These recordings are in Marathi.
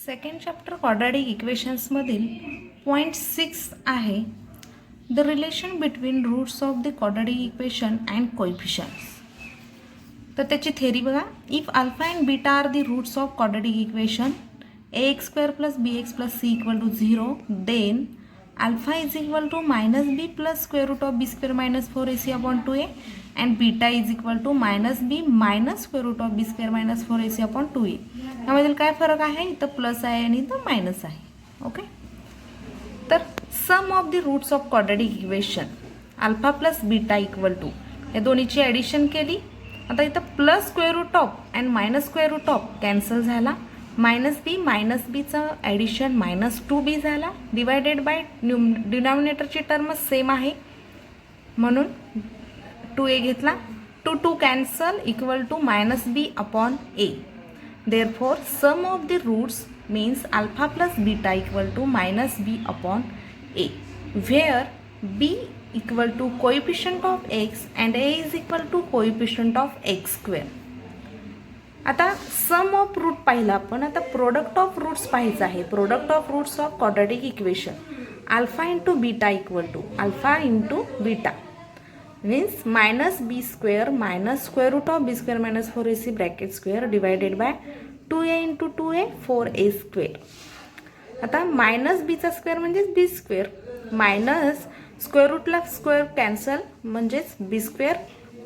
सेकंड चॅप्टर क्वाड्रॅटिक इक्वेशन्समधील पॉईंट 6 आहे the relation between roots of the quadratic equation and coefficients. तर त्याची थेरी बघा. If alpha and beta are the roots of quadratic equation ax square plus bx plus c equal to 0, then alpha is equal to minus b plus square root of b square minus 4ac upon 2a and beta is equal to minus b minus square root of b square minus 4ac upon 2a. यामधील काय फरक आहे? इथं प्लस आहे आणि इथं मायनस आहे. ओके, तर sum of the roots of quadratic equation alpha plus beta equal to, या दोन्हीची ॲडिशन केली. आता इथं plus square root of and minus square root of cancel झाला. मायनस बीचं ॲडिशन मायनस 2b झाला. डिवायडेड बाय डिनॉमिनेटरची टर्म सेम आहे म्हणून 2a घेतला. 2 cancel equal to minus B upon A. Therefore sum of the roots means alpha plus beta equal to minus B upon A, where B equal to coefficient of x and A is equal to coefficient of x square. आता सम ऑफ रूट पाहिला आपण, आता प्रोडक्ट ऑफ रूट्स पाहायचं आहे. Product of roots of quadratic equation alpha into beta equal to alpha into beta means minus B square minus square root of B square minus 4ac bracket square divided by 2a into 2a 4a square. आता मायनस बीचा स्क्वेअर म्हणजेच बी स्क्वेअर, मायनस स्क्वेअर रूटला स्क्वेअर कॅन्सल म्हणजेच बी स्क्वेअर,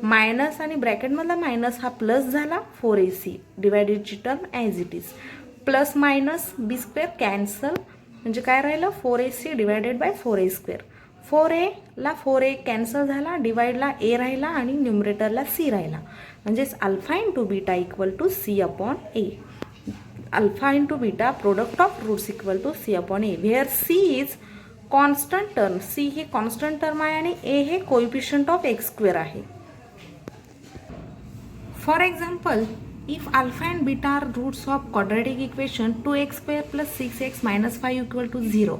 मायनस आणि ब्रॅकेटमधला मायनस हा प्लस झाला 4ac डिवायडेडची term as it is, plus minus B square cancel म्हणजे काय राहिलं 4ac divided by 4a square. 4a ला 4a कॅन्सल झाला, डिवाइडला ए राहिला आणि न्युमरेटरला सी राहिला म्हणजेच alpha into beta equal to C upon A. Alpha into beta product of roots equal to C upon A, where C is constant term. C ही कॉन्स्टंट टर्म आहे आणि ए हे कोएफिशियंट ऑफ एक्स स्क्वेअर आहे. For example, if alpha and beta are roots of quadratic equation 2x square plus 6x minus 5 equal to 0,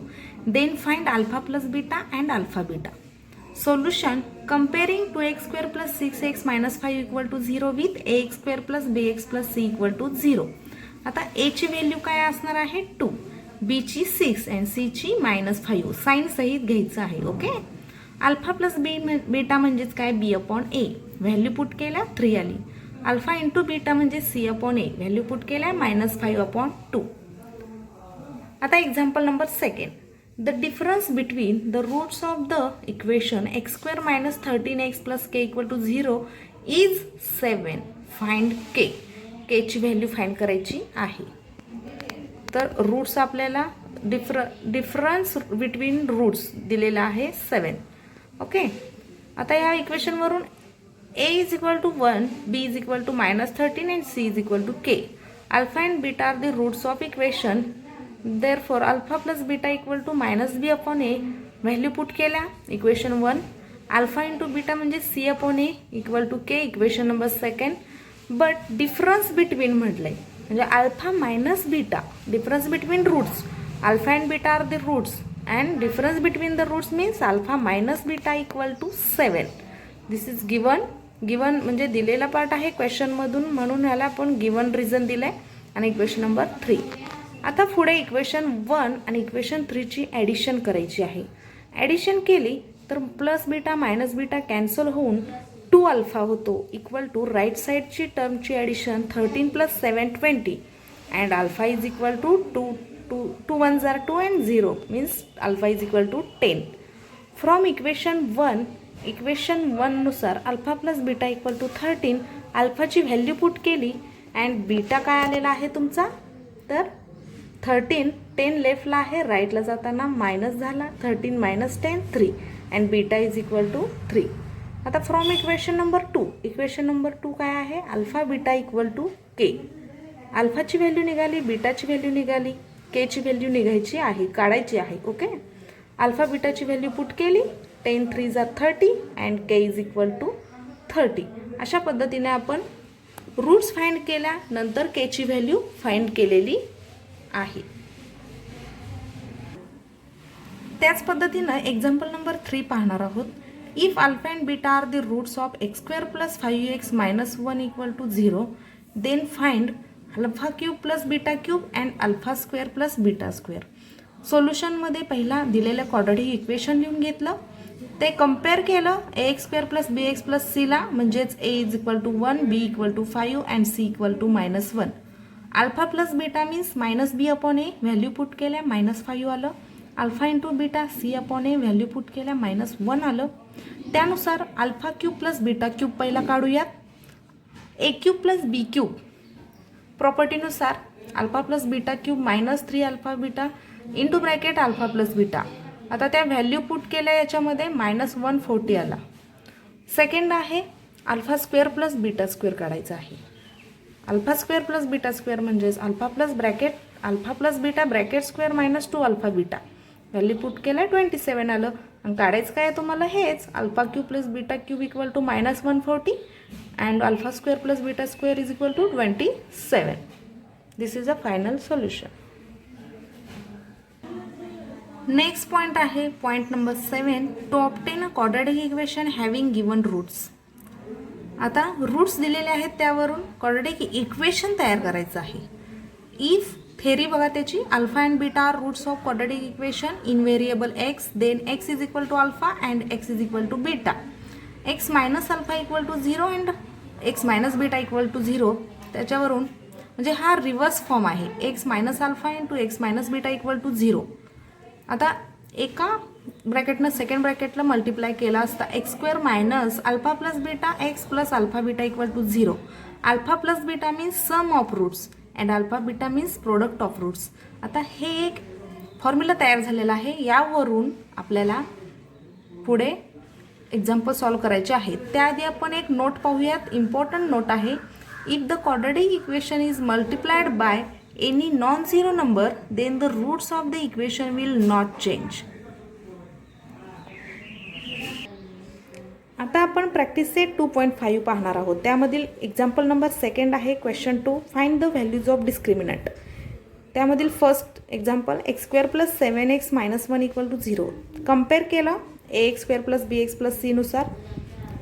then find alpha plus beta and alpha beta. Solution: comparing 2x square plus 6x minus 5 equal to 0 with ax square plus bx plus c equal to 0. आता a ची व्हॅल्यू काय असणार आहे 2, b ची 6 and c ची -5. साइन सहित घ्यायचं आहे. ओके, अल्फा प्लस बीटा म्हणजेच काय b upon a, value put केल्या 3 आली. अल्फा इंटू बीटा म्हणजे C upon A, value put केल्या -5 अपॉन 2. आता example number second. The difference between the roots of the equation X square minus 13x plus K equal to 0 is 7. Find K. केची व्हॅल्यू फाइंड करायची आहे. तर रूट्स आपल्याला डिफरन्स बिटवीन रूट्स दिलेला आहे 7. ओके, आता या इक्वेशनवरून a is equal to 1, b is equal to -13 and c is equal to k. Alpha and beta are the roots of equation. Therefore, alpha plus beta equal to -b upon a. Value put केल्या इक्वेशन 1. अल्फा इंटू बीटा म्हणजे c upon a equal to k, equation number second. But difference between म्हटलंय म्हणजे alpha minus beta, difference between roots. Alpha and beta are the roots and difference between the roots means alpha minus beta equal to 7. This is given. Given म्हणजे दिलेला पार्ट आहे क्वेश्चनमधून म्हणून ह्याला आपण गिवन रिझन दिलंय. आणि इक्वेशन नंबर 3. आता पुढे इक्वेशन 1 आणि इक्वेशन 3ची ॲडिशन करायची आहे. ॲडिशन केली तर plus beta minus beta cancel होऊन 2 अल्फा होतो इक्वल टू राईट साईडची टर्मची addition 13 plus 7 20 and alpha is equal to 2 1 जार 2 and 0 means alpha is equal to 10. From equation 1 equation 1 नुसार alpha plus beta equal to 13. अल्फाची व्हॅल्यू पुट केली अँड बीटा काय आलेला आहे तुमचा तर 13. 10 लेफ्टला आहे, राईटला जाताना मायनस झाला 13 minus 10 3 and beta is equal to 3. आता from equation number 2, equation number 2 काय आहे alpha beta equal to K. अल्फाची व्हॅल्यू निघाली, बीटाची व्हॅल्यू निघाली, केची व्हॅल्यू निघायची आहे, काढायची आहे. ओके, अल्फा बीटाची व्हॅल्यू पुट केली 10 3 जार 30 and K is equal to 30. अशा पद्धतीने आपण रूट्स फाइंड केल्या नंतर केची व्हॅल्यू फाइंड केलेली आहे. त्याच पद्धतीनं एक्झाम्पल नंबर 3 पाहणार आहोत. If alpha and beta are the roots of x square plus 5x minus 1 equal to 0, then find alpha cube plus beta cube and alpha square plus beta square. सोल्युशनमध्ये पहिला दिलेलं क्वाड्रॅटिक इक्वेशन लिहून घेतलं, ते कम्पेअर केलं A x square plus B x plus सीला, म्हणजेच A is equal to 1, B equal to 5 and C equal to -1. Alpha plus beta means minus B upon A, value put केल्या -5 आलं. Alpha into beta C upon A, value put केल्या -1 आलं. त्यानुसार alpha cube plus beta cube पहिला काढूयात. A cube plus B cube प्रॉपर्टीनुसार alpha plus beta cube -3 alpha beta into bracket alpha plus beta. आता त्या व्हॅल्यू पुट केल्या याच्यामध्ये -140 आला. सेकंड आहे alpha square plus beta square काढायचा आहे. Alpha square plus beta square म्हणजेच alpha plus beta bracket square -2 alpha beta, value put केल्या 27 आलं. आणि काढायचं काय तुम्हाला हेच, alpha cube plus beta cube equal to -140 and alpha square plus beta square is equal to 27. This is a final solution. Next point आहे point number 7, to obtain a quadratic equation having given roots. आता रूट्स दिलेले आहेत, त्यावरून क्वाड्रॅटिक इक्वेशन तयार करायचं आहे. इफ थेरी बघा त्याची, alpha and beta are roots of quadratic equation in variable x, then x is equal to alpha and x is equal to beta. X minus alpha equal to 0 and x minus beta equal to 0. त्याच्यावरून म्हणजे हा रिव्हर्स फॉर्म आहे, x minus alpha into x minus beta equal to 0. आता एका ब्रॅकेटनं सेकंड ब्रॅकेटला मल्टिप्लाय केला असता x square minus alpha plus beta x plus alpha beta equal to 0. Alpha plus beta means sum of roots and alpha beta means product of roots. आता हे एक फॉर्म्युला तयार झालेला आहे, यावरून आपल्याला पुढे एक्झाम्पल सॉल्व करायचे आहेत. त्याआधी आपण एक नोट पाहूयात, इम्पॉर्टंट नोट आहे. If the quadratic equation is multiplied by any non zero number, then the roots of the equation will not change. आता आपण प्रॅक्टिस सेट 2.5 पाहणार आहोत. त्यामधील एक्झाम्पल नंबर 2 आहे question 2, find the values of discriminant. त्यामधील first example x square plus 7x minus 1 equal to 0. Compare केलं A x square plus B x plus C नुसार.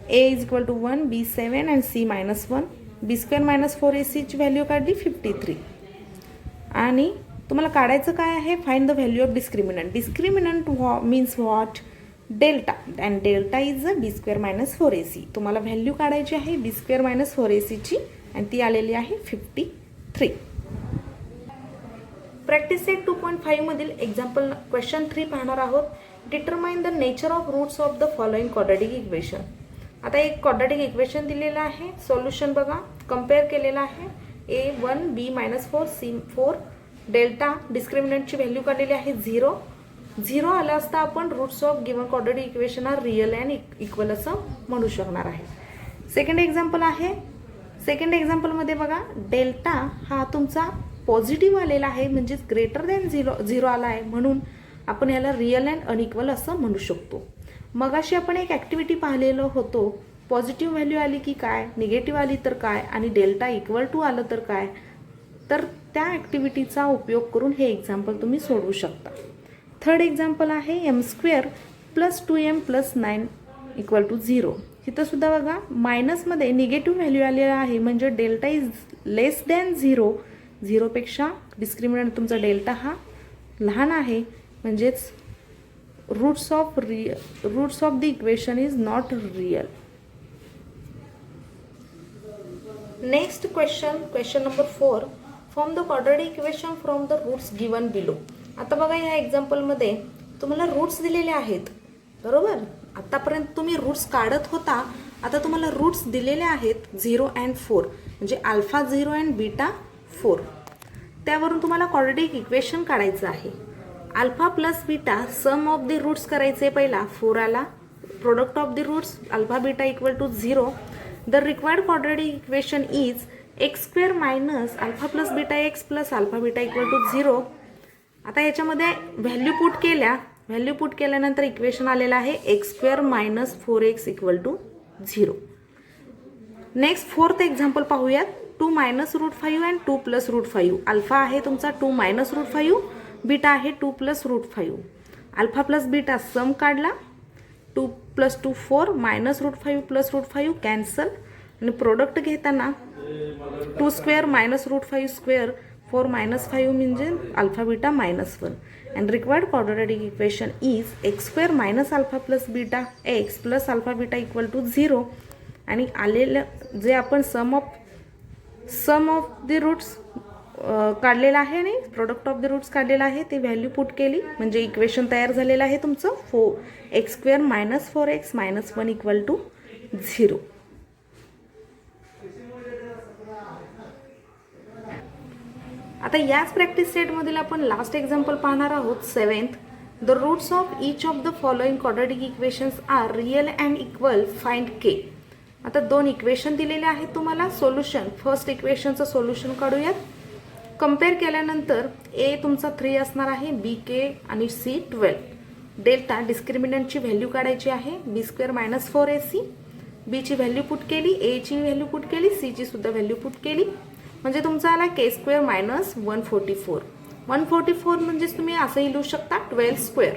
A is equal to 1, B 7 and C -1. B square minus 4ac value काढली 53. आणि तुम्हाला काढायचं काय आहे, find the value of discriminant. Discriminant means what, delta, and delta is B square minus 4ac. तुम्हाला व्हॅल्यू काढायची आहे बी स्क्वेअर मायनस 4ac आणि ती आलेली आहे 53. प्रॅक्टिस सेट 2.5 मधील एक्झाम्पल क्वेश्चन 3 पाहणार आहोत. Determine the nature of roots of the following quadratic equation. आता एक क्वाड्रॅटिक इक्वेशन दिलेलं आहे, सोल्युशन बघा, कम्पेअर केलेलं आहे. A 1 B -4 C 4. डेल्टा डिस्क्रिमिनंटची व्हॅल्यू काढलेली आहे 0 आला असता आपण roots of given quadratic equation are real and equal असं म्हणू शकणार आहे. सेकंड एक्झाम्पल आहे. सेकंड एक्झाम्पलमध्ये बघा, डेल्टा हा तुमचा पॉझिटिव्ह आलेला आहे, म्हणजेच ग्रेटर दॅन 0 आला आहे, म्हणून आपण याला रिअल अँड अनइक्वल असं म्हणू शकतो. मगाशी आपण एक ॲक्टिव्हिटी पाहिलेलो होतो, पॉझिटिव्ह व्हॅल्यू आली की काय, निगेटिव्ह आली तर काय, आणि डेल्टा इक्वल टू आलं तर काय. तर त्या ॲक्टिव्हिटीचा उपयोग करून हे एक्झाम्पल तुम्ही सोडवू शकता. थर्ड एक्झाम्पल आहे m square plus 2m plus 9 equal to 0. इथं सुद्धा बघा मायनसमध्ये निगेटिव्ह व्हॅल्यू आलेला आहे, म्हणजे डेल्टा इज लेस दॅन 0. 0पेक्षा डिस्क्रिमिनंट तुमचा डेल्टा हा लहान आहे, म्हणजेच roots of the equation is not real. Next question number 4, form the quadratic equation from the roots given below. आता बघा ह्या एक्झाम्पलमध्ये तुम्हाला रूट्स दिलेले आहेत, बरोबर. आतापर्यंत तुम्ही रूट्स काढत होता, आता तुम्हाला रूट्स दिलेले आहेत 0 अँड 4, म्हणजे अल्फा 0 अँड बीटा 4. त्यावरून तुम्हाला क्वाड्रॅटिक इक्वेशन काढायचं आहे. Alpha plus beta sum of the roots करायचे. पहिला 4 आला, product of the roots alpha beta equal to 0. The required quadratic equation is x square minus alpha plus beta x plus alpha beta equal to 0. आता याच्यामध्ये व्हॅल्यू पुट केल्यानंतर इक्वेशन आलेलं आहे x square minus 4x equal to 0. Next fourth example पाहूयात. 2 minus root 5 and 2 plus root 5. Alpha आहे तुमचा 2 मायनस रूट 5, बीटा आहे 2 plus root 5. Alpha plus beta sum काढला, 2 plus 2 4, minus root 5 plus root 5 cancel, आणि प्रोडक्ट घेताना 2 square minus root 5 square. 4 minus 5 म्हणजे alpha beta minus 1. And required quadratic equation is x square minus alpha plus beta x plus alpha beta equal to 0. आणि आलेलं जे आपण सम ऑफ द रूट्स काढलेला आहे आणि प्रोडक्ट ऑफ द रूट्स काढलेला आहे ते व्हॅल्यू पुट केली म्हणजे इक्वेशन तयार झालेलं आहे तुमचं x square minus 4x minus 1 equal to 0. आता याच प्रॅक्टिस सेटमधील आपण लास्ट एक्झाम्पल पाहणार आहोत 7th. The roots of each of the following quadratic equations are real and equal, find k. आता दोन इक्वेशन दिलेले आहेत तुम्हाला. सोल्युशन, फर्स्ट इक्वेशनचं सोल्युशन काढूयात. कंपेअर केल्यानंतर ए तुमचा 3 असणार आहे, बी के आणि सी 12. डेल्टा डिस्क्रिमिनंटची व्हॅल्यू काढायची आहे, बी स्क्वेअर मायनस 4ac. बीची व्हॅल्यू पुट केली, एची व्हॅल्यू पुट केली, सीची सुद्धा व्हॅल्यू पुट केली म्हणजे तुमचा आला के स्क्वेअर मायनस 144. 144 म्हणजेच तुम्ही असंही लिहू शकता 12 स्क्वेअर.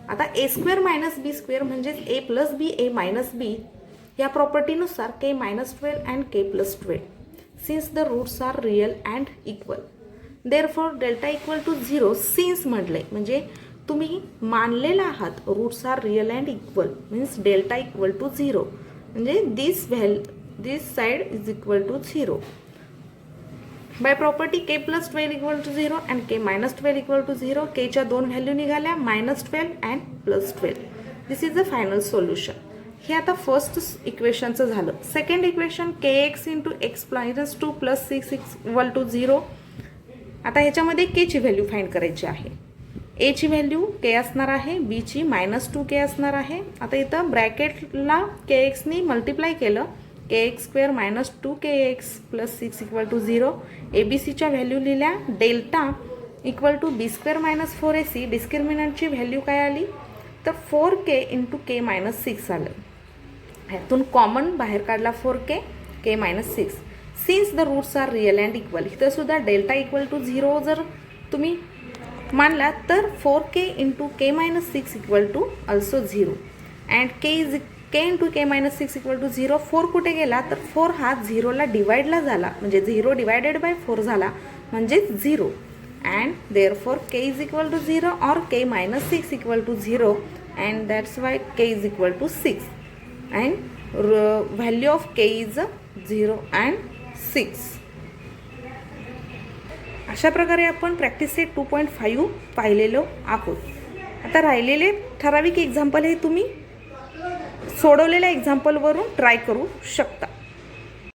आता A square minus B square म्हणजेच A plus B A minus B या प्रॉपर्टीनुसार k minus 12 and k plus 12 since the roots are real and equal. Therefore delta equal to 0 since म्हटले म्हणजे तुम्ही मानलेला आहात roots are real and equal means delta equal to 0 म्हणजे this side is equal to 0. By property k plus 12 equal to 0 and K minus 12 equal to 0. केच्या दोन व्हॅल्यू निघाल्या minus 12 and plus 12. This is the final solution. हे आता फर्स्ट इक्वेशनचं झालं. Second equation k x into x minus 2 plus 6 equal to 0. आता ह्याच्यामध्ये केची व्हॅल्यू फाइंड करायची आहे. एची व्हॅल्यू के असणार आहे, बीची मायनस 2k असणार आहे. आता इथं ब्रॅकेटला के एक्सनी मल्टिप्लाय केलं, k x square minus 2kx प्लस 6 इक्वल टू 0. एबीसीच्या व्हॅल्यू लिहिल्या, delta equal to B square minus 4ac. डिस्क्रिमिनंटची व्हॅल्यू काय आली तर 4k इंटू के मायनस 6 आलं. ह्यातून कॉमन बाहेर काढला 4k, k minus 6. Since the roots are real and equal. इथं सुद्धा डेल्टा इक्वल टू 0 जर तुम्ही मानला तर 4k into k minus 6 equal to also 0 and k into k minus 6 equal to 0. 4 कुठे गेला तर 4 हा 0ला डिवाइडला झाला म्हणजे 0 डिवायडेड बाय 4 झाला म्हणजे 0 and therefore k is equal to 0 or k minus 6 equal to 0 and that's why k is equal to 6 and value of k is 0 and 6. अशा प्रकारे आपण प्रॅक्टिस सेट 2.5 पाहिलेलो आहोत. आता राहिलेले ठराविक एक्झाम्पल हे तुम्ही सोडवलेल्या एक्झाम्पलवरून ट्राय करू शकता.